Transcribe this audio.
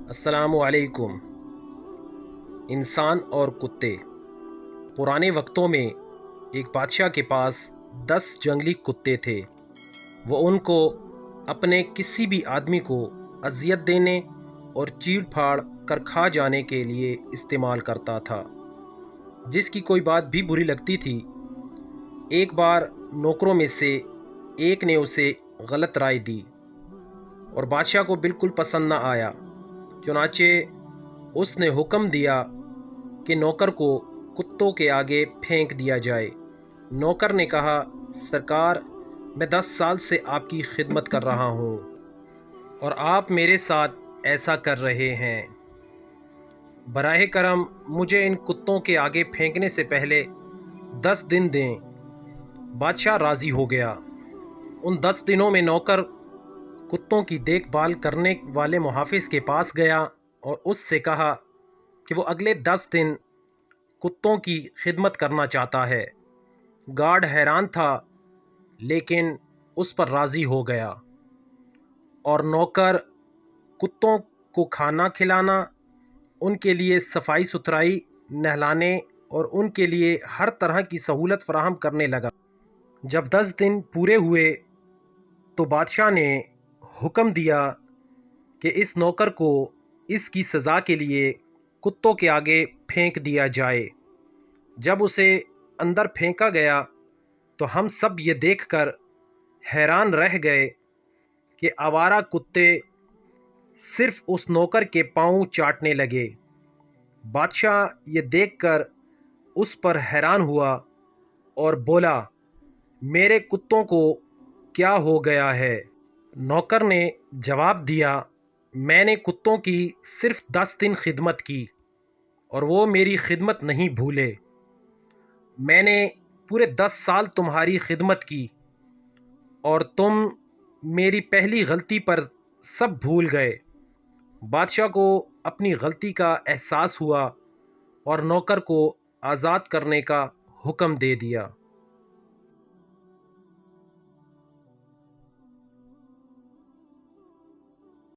السلام علیکم۔ انسان اور کتے۔ پرانے وقتوں میں ایک بادشاہ کے پاس 10 جنگلی کتے تھے۔ وہ ان کو اپنے کسی بھی آدمی کو اذیت دینے اور چیڑ پھاڑ کر کھا جانے کے لیے استعمال کرتا تھا۔ جس کی کوئی بات بھی بری لگتی تھی، ایک بار نوکروں میں سے ایک نے اسے غلط رائے دی اور بادشاہ کو بالکل پسند نہ آیا۔ چنانچہ اس نے حکم دیا کہ نوکر کو کتوں کے آگے پھینک دیا جائے۔ نوکر نے کہا، سرکار، میں 10 سال سے آپ کی خدمت کر رہا ہوں اور آپ میرے ساتھ ایسا کر رہے ہیں۔ براہ کرم مجھے ان کتوں کے آگے پھینکنے سے پہلے 10 دن دیں۔ بادشاہ راضی ہو گیا۔ ان 10 دنوں میں نوکر کتوں کی دیکھ بھال کرنے والے محافظ کے پاس گیا اور اس سے کہا کہ وہ اگلے 10 دن کتوں کی خدمت کرنا چاہتا ہے۔ گارڈ حیران تھا لیکن اس پر راضی ہو گیا اور نوکر کتوں کو کھانا کھلانا، ان کے لیے صفائی ستھرائی، نہلانے اور ان کے لیے ہر طرح کی سہولت فراہم کرنے لگا۔ جب 10 دن پورے ہوئے تو بادشاہ نے حکم دیا کہ اس نوکر کو اس کی سزا کے لیے کتوں کے آگے پھینک دیا جائے۔ جب اسے اندر پھینکا گیا تو ہم سب یہ دیکھ کر حیران رہ گئے کہ آوارہ کتے صرف اس نوکر کے پاؤں چاٹنے لگے۔ بادشاہ یہ دیکھ کر اس پر حیران ہوا اور بولا، میرے کتوں کو کیا ہو گیا ہے؟ نوکر نے جواب دیا، میں نے کتوں کی صرف 10 دن خدمت کی اور وہ میری خدمت نہیں بھولے۔ میں نے پورے 10 سال تمہاری خدمت کی اور تم میری پہلی غلطی پر سب بھول گئے۔ بادشاہ کو اپنی غلطی کا احساس ہوا اور نوکر کو آزاد کرنے کا حکم دے دیا۔